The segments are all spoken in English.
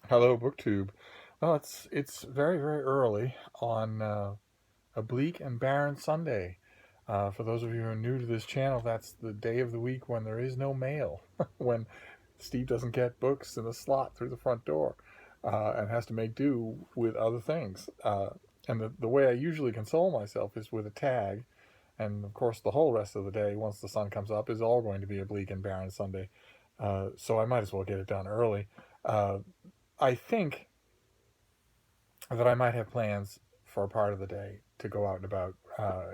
Hello, BookTube. Well, it's very very early on a bleak and barren Sunday. For those of you who are new to this channel, that's the day of the week when there is no mail, when Steve doesn't get books in a slot through the front door, and has to make do with other things. And the way I usually console myself is with a tag, and of course the whole rest of the day, once the sun comes up, is all going to be a bleak and barren Sunday. So I might as well get it done early. Uh, I think that I might have plans for a part of the day to go out and about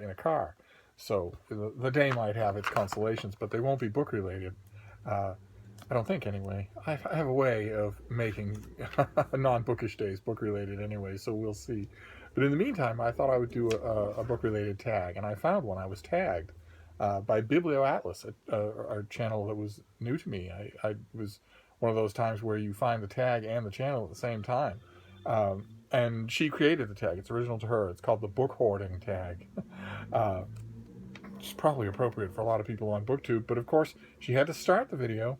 in a car. So the day might have its consolations, but they won't be book related. Uh, I don't think, anyway. I have a way of making non bookish days book related anyway, so we'll see. But in the meantime, I thought I would do a book related tag, and I found one. I was tagged by BiblioAtlas, a channel that was new to me. I was one of those times where you find the tag and the channel at the same time. And she created the tag. It's original to her. It's called the Book-Hoarding Tag. Uh, it's probably appropriate for a lot of people on BookTube, but of course, she had to start the video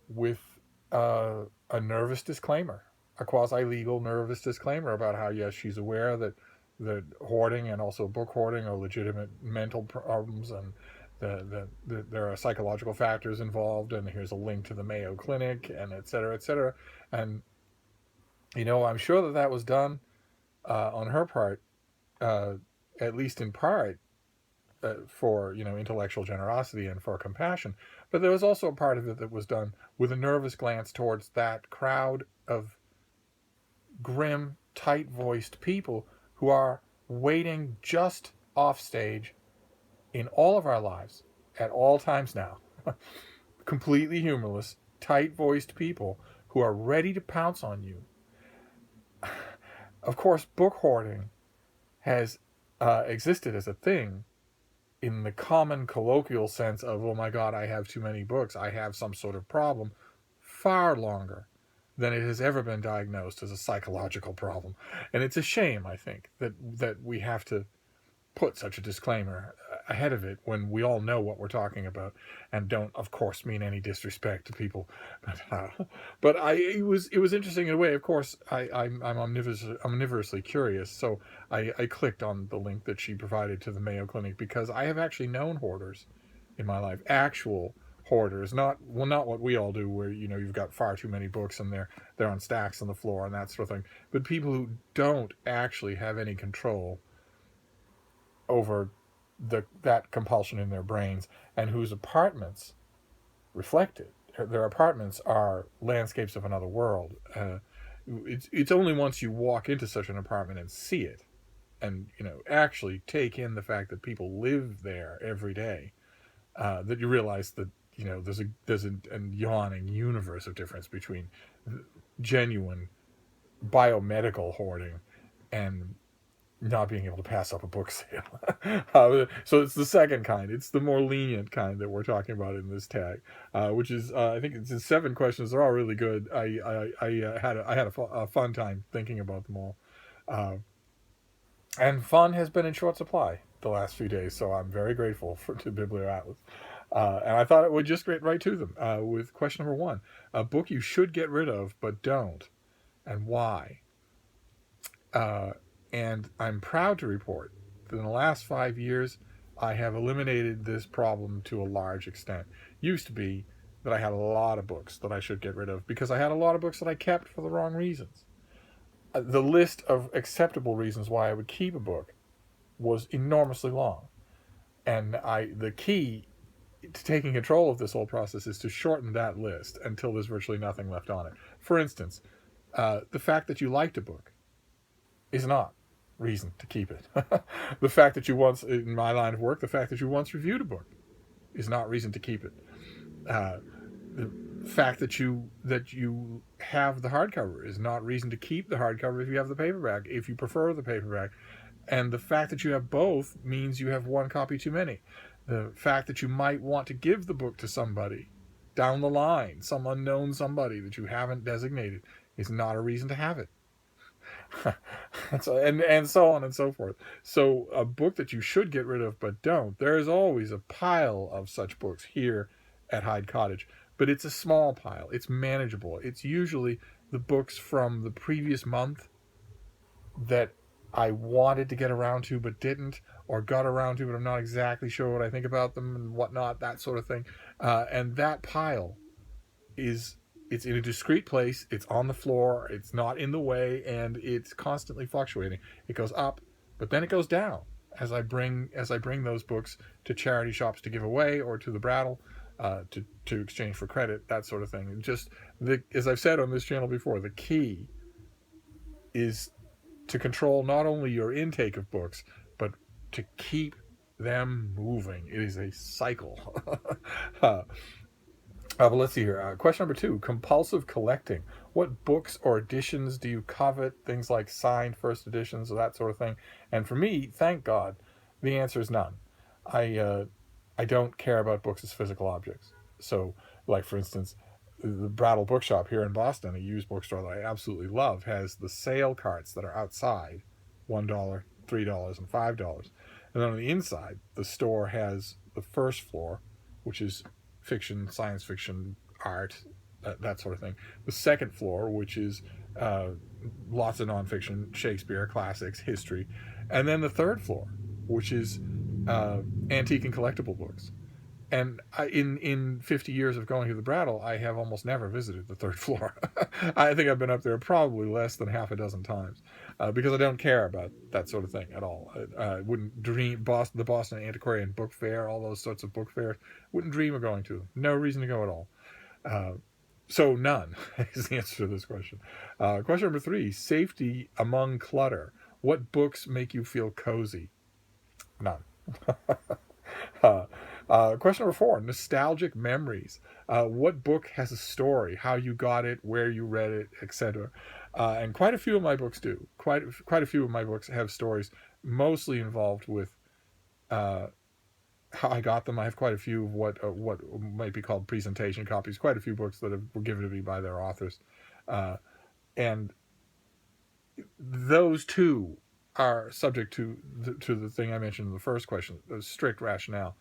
with a nervous disclaimer, a quasi-legal nervous disclaimer about how, yes, she's aware that hoarding and also book hoarding are legitimate mental problems, and there are psychological factors involved, and here's a link to the Mayo Clinic, and et cetera, et cetera. And, I'm sure that was done on her part, uh, at least in part, for intellectual generosity and for compassion, but there was also a part of it that was done with a nervous glance towards that crowd of grim, tight-voiced people who are waiting just off stage in all of our lives at all times now. Completely humorless, tight-voiced people who are ready to pounce on you. Of course, book hoarding has existed as a thing in the common colloquial sense of, oh my God, I have too many books, I have some sort of problem, far longer than it has ever been diagnosed as a psychological problem. And it's a shame, I think, that we have to put such a disclaimer ahead of it when we all know what we're talking about, and don't, of course, mean any disrespect to people. But it was interesting in a way. Of course, I'm omnivorously curious, so I clicked on the link that she provided to the Mayo Clinic because I have actually known hoarders in my life, actual hoarders, not what we all do, where you've got far too many books and they're on stacks on the floor and that sort of thing, but people who don't actually have any control over that compulsion in their brains, and whose apartments reflect it. Their apartments are landscapes of another world. It's only once you walk into such an apartment and see it, and actually take in the fact that people live there every day, that you realize that there's a yawning universe of difference between genuine biomedical hoarding and not being able to pass up a book sale. So it's the second kind. It's the more lenient kind that we're talking about in this tag, which is I think it's 7 questions. They're all really good. I had a fun time thinking about them all, and fun has been in short supply the last few days. So I'm very grateful to BiblioAtlas. And I thought it would just get right to them with question number 1: a book you should get rid of but don't, and why. Uh, and I'm proud to report that in the last 5 years, I have eliminated this problem to a large extent. Used to be that I had a lot of books that I should get rid of because I had a lot of books that I kept for the wrong reasons. The list of acceptable reasons why I would keep a book was enormously long. And the key to taking control of this whole process is to shorten that list until there's virtually nothing left on it. For instance, the fact that you liked a book is not reason to keep it. The fact that you once, in my line of work, the fact that you once reviewed a book is not reason to keep it. The fact that you have the hardcover is not reason to keep the hardcover if you have the paperback, if you prefer the paperback. And the fact that you have both means you have one copy too many. The fact that you might want to give the book to somebody down the line, some unknown somebody that you haven't designated, is not a reason to have it. and so on and so forth. So a book that you should get rid of but don't, there is always a pile of such books here at Hyde Cottage, but it's a small pile. It's manageable. It's usually the books from the previous month that I wanted to get around to but didn't, or got around to but I'm not exactly sure what I think about them and whatnot, that sort of thing. And that pile is, it's in a discrete place, it's on the floor, it's not in the way, and it's constantly fluctuating. It goes up, but then it goes down as I bring those books to charity shops to give away, or to the Brattle, to exchange for credit, that sort of thing. And just as I've said on this channel before, the key is to control not only your intake of books, but to keep them moving. It is a cycle. But let's see here. Question number 2, compulsive collecting. What books or editions do you covet? Things like signed first editions or that sort of thing. And for me, thank God, the answer is none. I don't care about books as physical objects. So, like for instance, the Brattle Bookshop here in Boston, a used bookstore that I absolutely love, has the sale carts that are outside, $1, $3, and $5. And then on the inside, the store has the first floor, which is fiction, science fiction, art, that sort of thing. The second floor, which is lots of nonfiction, Shakespeare, classics, history. And then the third floor, which is antique and collectible books. And in 50 years of going to the Brattle, I have almost never visited the third floor. I think I've been up there probably less than half a dozen times, because I don't care about that sort of thing at all. I wouldn't dream, the Boston Antiquarian Book Fair, all those sorts of book fairs, wouldn't dream of going to. No reason to go at all. So none is the answer to this question. Question number 3, safety among clutter. What books make you feel cozy? None. Question number 4, nostalgic memories. What book has a story? How you got it, where you read it, etc. And quite a few of my books do. Quite a few of my books have stories, mostly involved with how I got them. I have quite a few of what might be called presentation copies. Quite a few books that were given to me by their authors, and those too are subject to the thing I mentioned in the first question, the strict rationale.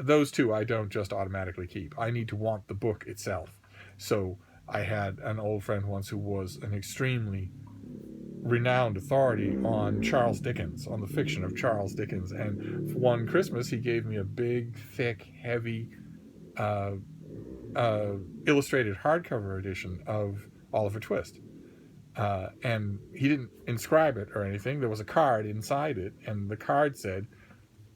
Those two I don't just automatically keep. I need to want the book itself. So I had an old friend once who was an extremely renowned authority on Charles Dickens, on the fiction of Charles Dickens. And for one Christmas, he gave me a big, thick, heavy illustrated hardcover edition of Oliver Twist. And he didn't inscribe it or anything. There was a card inside it, and the card said,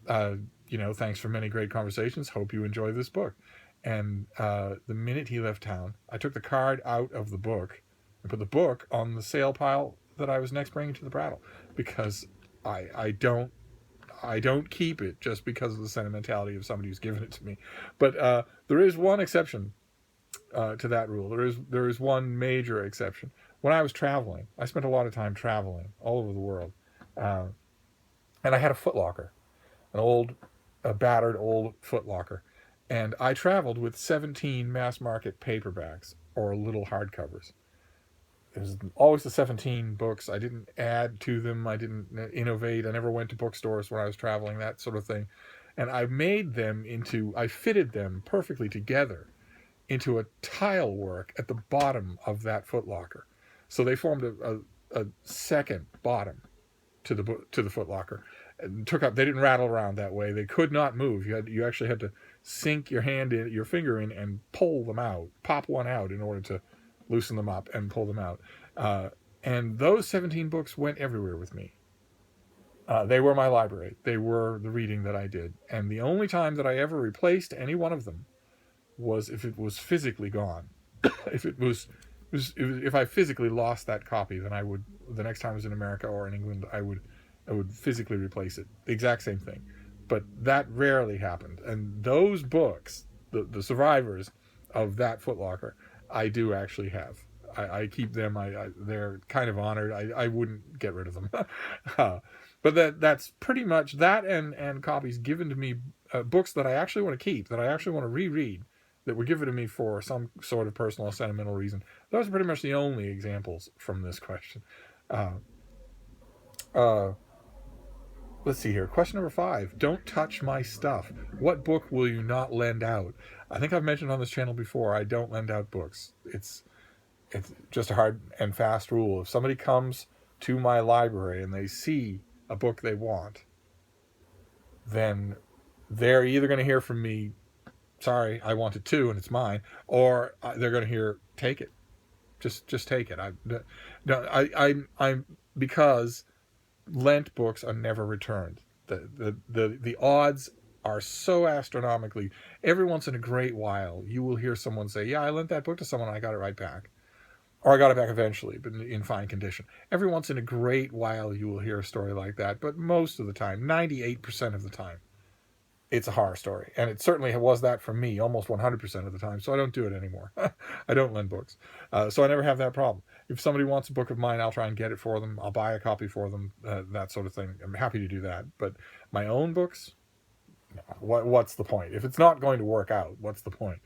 thanks for many great conversations. Hope you enjoy this book. And the minute he left town, I took the card out of the book and put the book on the sale pile that I was next bringing to the Brattle, because I don't keep it just because of the sentimentality of somebody who's given it to me. But there is one exception to that rule. There is one major exception. When I was traveling, I spent a lot of time traveling all over the world, and I had a footlocker, a battered old footlocker, and I traveled with 17 mass market paperbacks or little hardcovers. It was always the 17 books. I didn't add to them. I didn't innovate. I never went to bookstores when I was traveling, that sort of thing. And I fitted them perfectly together into a tile work at the bottom of that footlocker. So they formed a second bottom to the footlocker, and they didn't rattle around that way. They could not move. You actually had to sink your finger in and pull them out, pop one out in order to loosen them up and pull them out. And those 17 books went everywhere with me. They were my library. They were the reading that I did. And the only time that I ever replaced any one of them was if it was physically gone. If I physically lost that copy, then I would, the next time I was in America or in England, I would physically replace it. The exact same thing. But that rarely happened. And those books, the survivors of that footlocker, I do actually have. I keep them. They're kind of honored. I wouldn't get rid of them. But that's pretty much that, and copies given to me, books that I actually want to keep, that I actually want to reread, that were given to me for some sort of personal or sentimental reason. Those are pretty much the only examples from this question. Let's see here. Question number 5. Don't touch my stuff. What book will you not lend out? I think I've mentioned on this channel before, I don't lend out books. It's just a hard and fast rule. If somebody comes to my library and they see a book they want, then they're either going to hear from me, sorry, I want it too, and it's mine, or they're going to hear, take it. Just take it. I'm because lent books are never returned. The odds are so astronomically. Every once in a great while, you will hear someone say, "Yeah, I lent that book to someone, and I got it right back," or "I got it back eventually, but in fine condition." Every once in a great while, you will hear a story like that, but most of the time, 98% of the time, it's a horror story, and it certainly was that for me almost 100% of the time. So I don't do it anymore. I don't lend books, so I never have that problem. If somebody wants a book of mine, I'll try and get it for them. I'll buy a copy for them, that sort of thing. I'm happy to do that. But my own books, what's the point? If it's not going to work out, what's the point?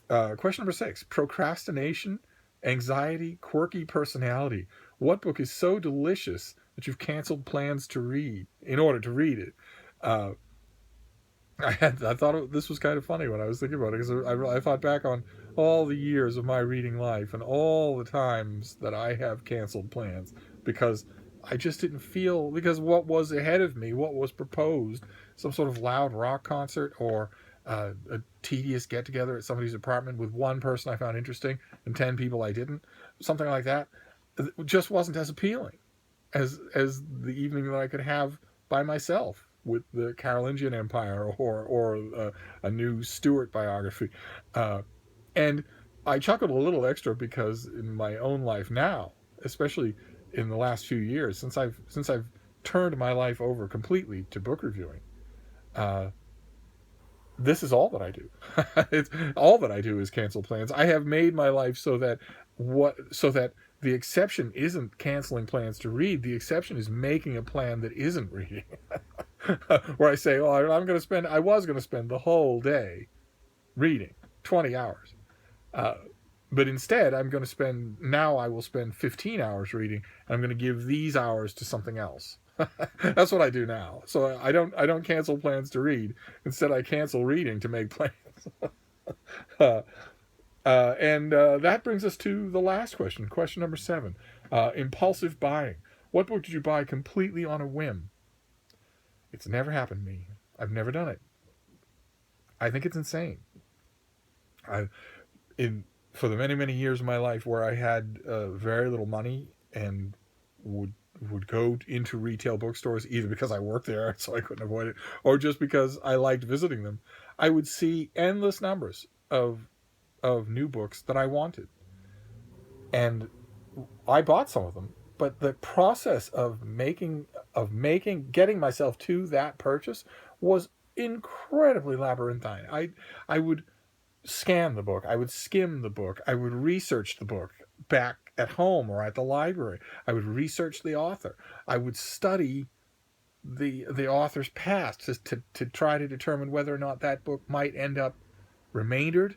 Question number 6: procrastination, anxiety, quirky personality. What book is so delicious that you've canceled plans to read in order to read it? I thought this was kind of funny when I was thinking about it, because I thought back on all the years of my reading life and all the times that I have canceled plans because I just didn't feel, because what was ahead of me, what was proposed, some sort of loud rock concert or a tedious get-together at somebody's apartment with one person I found interesting and 10 people I didn't, something like that, just wasn't as appealing as the evening that I could have by myself with the Carolingian Empire or a new Stuart biography. And I chuckled a little extra because in my own life now, especially in the last few years, since I've turned my life over completely to book reviewing, this is all that I do. It's all that I do is cancel plans. I have made my life so that the exception isn't canceling plans to read. The exception is making a plan that isn't reading. Where I say, well, I was going to spend the whole day reading, 20 hours. But instead, I will spend 15 hours reading, and I'm going to give these hours to something else. That's what I do now. So I don't cancel plans to read. Instead, I cancel reading to make plans. And that brings us to the last question. Question number 7. Impulsive buying. What book did you buy completely on a whim? It's never happened to me. I've never done it. I think it's insane. For the many, many years of my life where I had very little money and would go into retail bookstores either because I worked there so I couldn't avoid it, or just because I liked visiting them, I would see endless numbers of new books that I wanted. And I bought some of them, but the process of getting myself to that purchase was incredibly labyrinthine. I would scan the book, I would skim the book, I would research the book back at home or at the library. I would research the author. I would study the author's past to try to determine whether or not that book might end up remaindered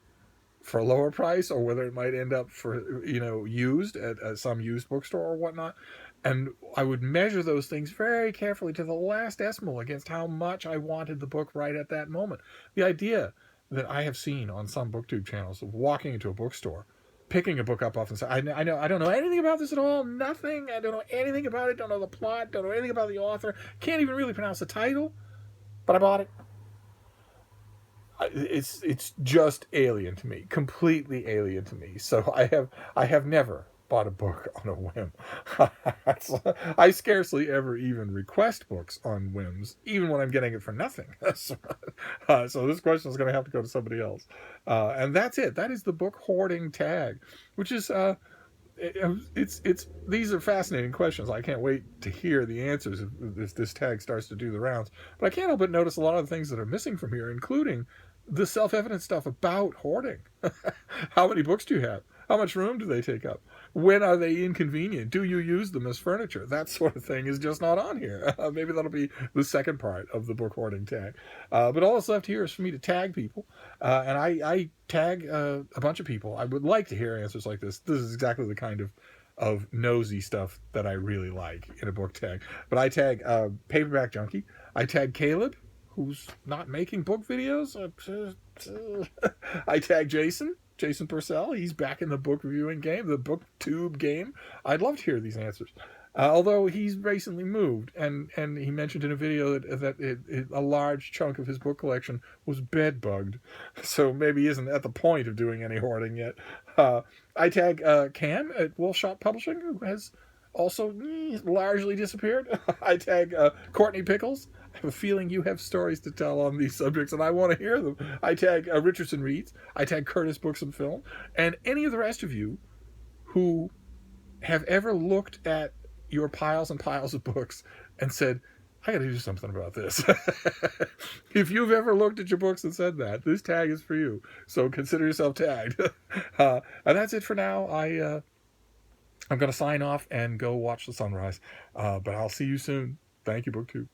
for a lower price, or whether it might end up for used at some used bookstore or whatnot. And I would measure those things very carefully to the last decimal against how much I wanted the book right at that moment. The idea that I have seen on some booktube channels of walking into a bookstore, picking a book up off and say, I don't know anything about this at all, nothing, I don't know anything about it, don't know the plot, don't know anything about the author, can't even really pronounce the title, but I bought it. It's just alien to me, completely alien to me. So I have never bought a book on a whim. I scarcely ever even request books on whims, even when I'm getting it for nothing. So this question is going to have to go to somebody else. And that's it. That is the Book-Hoarding Tag, which is these are fascinating questions. I can't wait to hear the answers if this tag starts to do the rounds. But I can't help but notice a lot of the things that are missing from here, including the self-evident stuff about hoarding. How many books do you have? How much room do they take up? When are they inconvenient? Do you use them as furniture? That sort of thing is just not on here. Maybe that'll be the second part of the Book-Hoarding Tag. But all that's left here is for me to tag people. And I tag a bunch of people. I would like to hear answers like this. This is exactly the kind of nosy stuff that I really like in a book tag. But I tag Paperback Junkie. I tag Caleb, who's not making book videos. I tag Jason, Jason Purcell. He's back in the book reviewing game, the booktube game. I'd love to hear these answers. Although he's recently moved, and he mentioned in a video that a large chunk of his book collection was bed bugged, so maybe he isn't at the point of doing any hoarding yet. I tag Cam at Wolfshot Publishing, who has also largely disappeared. I tag Courtney Pickles. I have a feeling you have stories to tell on these subjects, and I want to hear them. I tag Richardson Reads. I tag Curtis Books and Film, and any of the rest of you who have ever looked at your piles and piles of books and said, I got to do something about this. If you've ever looked at your books and said that, this tag is for you. So consider yourself tagged. And that's it for now. I'm going to sign off and go watch the sunrise. But I'll see you soon. Thank you, BookTube.